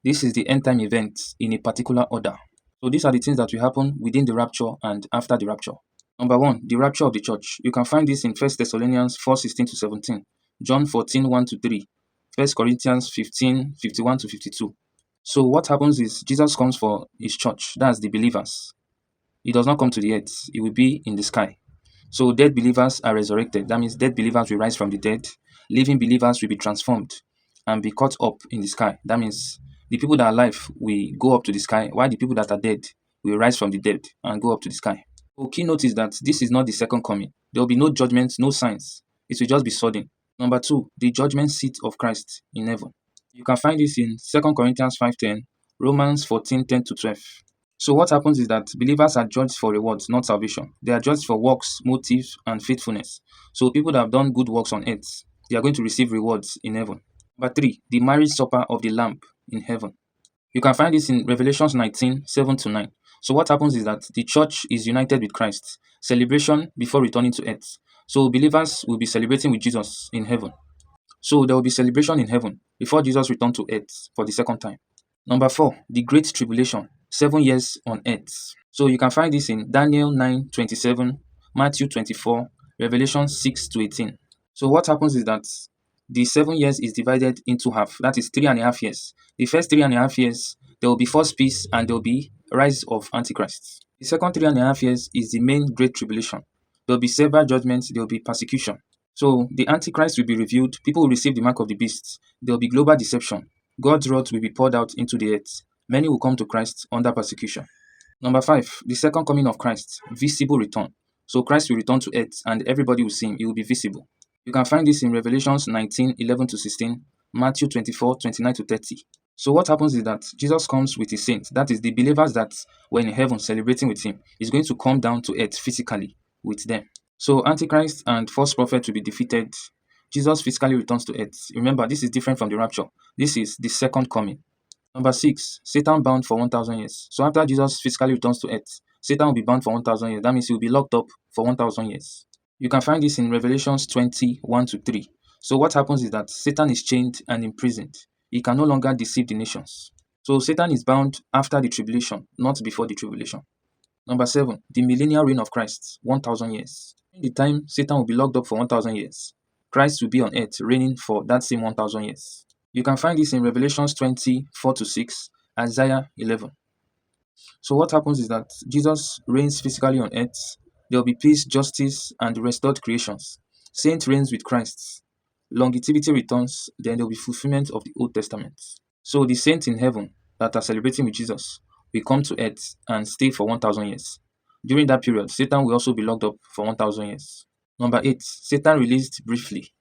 This is the end time event in a particular order. So these are the things that will happen within the rapture and after the rapture. Number one, the rapture of the church. You can find this in 1 Thessalonians 4:16 to 17, John 14:1 to 3, 1 Corinthians 15:51 to 52. So what happens is Jesus comes for his church, that's the believers. He does not come to the earth, he will be in the sky. So dead believers are resurrected. That means dead believers will rise from the dead. Living believers will be transformed and be caught up in the sky. That means the people that are alive will go up to the sky, while the people that are dead will rise from the dead and go up to the sky. So key note is that this is not the second coming. There will be no judgment, no signs. It will just be sudden. Number two, the judgment seat of Christ in heaven. You can find this in 2 Corinthians 5:10, Romans 14:10 to 12. So what happens is that believers are judged for rewards, not salvation. They are judged for works, motives, and faithfulness. So people that have done good works on earth, they are going to receive rewards in heaven. Number three, the marriage supper of the Lamb in heaven. You can find this in Revelations 19:7 to 9. So what happens is that the church is united with Christ. Celebration before returning to earth. So believers will be celebrating with Jesus in heaven. So there will be celebration in heaven before Jesus returns to earth for the second time. Number four, the Great Tribulation, 7 years on earth. So you can find this in Daniel 9:27, Matthew 24, Revelation 6 to 18. So what happens is that the 7 years is divided into half. That is 3.5 years. The first 3.5 years, there will be false peace and there will be rise of Antichrist. The second 3.5 years is the main Great Tribulation. There will be several judgments, there will be persecution. So the Antichrist will be revealed, people will receive the mark of the beast, there will be global deception, God's wrath will be poured out into the earth, many will come to Christ under persecution. Number five, the second coming of Christ, visible return. So Christ will return to earth and everybody will see him, he will be visible. You can find this in Revelations 19:11 to 16, Matthew 24:29 to 30. So what happens is that Jesus comes with his saints, that is the believers that were in heaven celebrating with him. He's going to come down to earth physically with them. So Antichrist and false prophet will be defeated. Jesus physically returns to earth. Remember, this is different from the rapture. This is the second coming. Number six, Satan bound for 1,000 years. So after Jesus physically returns to earth, Satan will be bound for 1,000 years. That means he will be locked up for 1,000 years. You can find this in Revelations 20:1 to 3. So what happens is that Satan is chained and imprisoned. He can no longer deceive the nations. So Satan is bound after the tribulation, not before the tribulation. Number seven, the millennial reign of Christ, 1,000 years. In the time Satan will be locked up for 1,000 years, Christ will be on earth reigning for that same 1,000 years. You can find this in Revelations 20:4 to 6, Isaiah 11. So what happens is that Jesus reigns physically on earth. There will be peace, justice, and restored creations. Saint reigns with Christ. Longevity returns, then there will be fulfillment of the Old Testament. So the saints in heaven that are celebrating with Jesus will come to earth and stay for 1,000 years. During that period, Satan will also be locked up for 1,000 years. Number 8, Satan released briefly.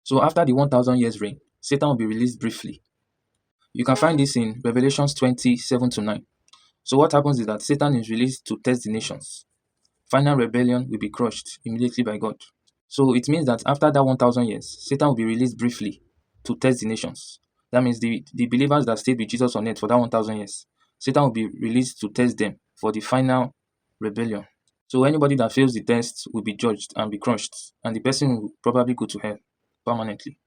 So after the 1,000 years reign, Satan will be released briefly. You can find this in Revelations 20:7 to 9. So what happens is that Satan is released to test the nations. Final rebellion will be crushed immediately by God. So it means that after that 1,000 years, Satan will be released briefly to test the nations. That means the believers that stayed with Jesus on earth for that 1,000 years, Satan will be released to test them for the final rebellion. So anybody that fails the test will be judged and be crushed, and the person will probably go to hell permanently.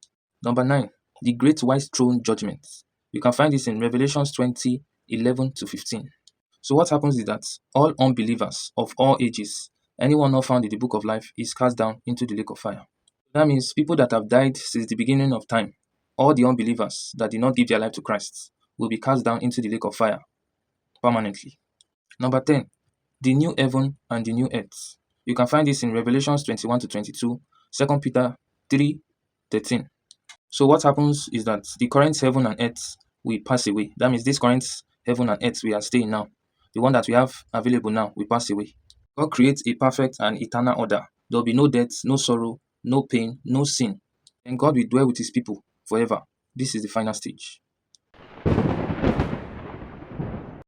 Number 9, the Great White Throne Judgment. You can find this in Revelations 20:11 to 15. So what happens is that all unbelievers of all ages, anyone not found in the book of life, is cast down into the lake of fire. That means people that have died since the beginning of time, all the unbelievers that did not give their life to Christ, will be cast down into the lake of fire permanently. Number 10, the new heaven and the new earth. You can find this in Revelations 21 to 22, 2 Peter 3:13. So what happens is that the current heaven and earth will pass away. That means this current heaven and earth we are staying now, the one that we have available now, will pass away. God creates a perfect and eternal order. There will be no death, no sorrow, no pain, no sin. And God will dwell with his people forever. This is the final stage.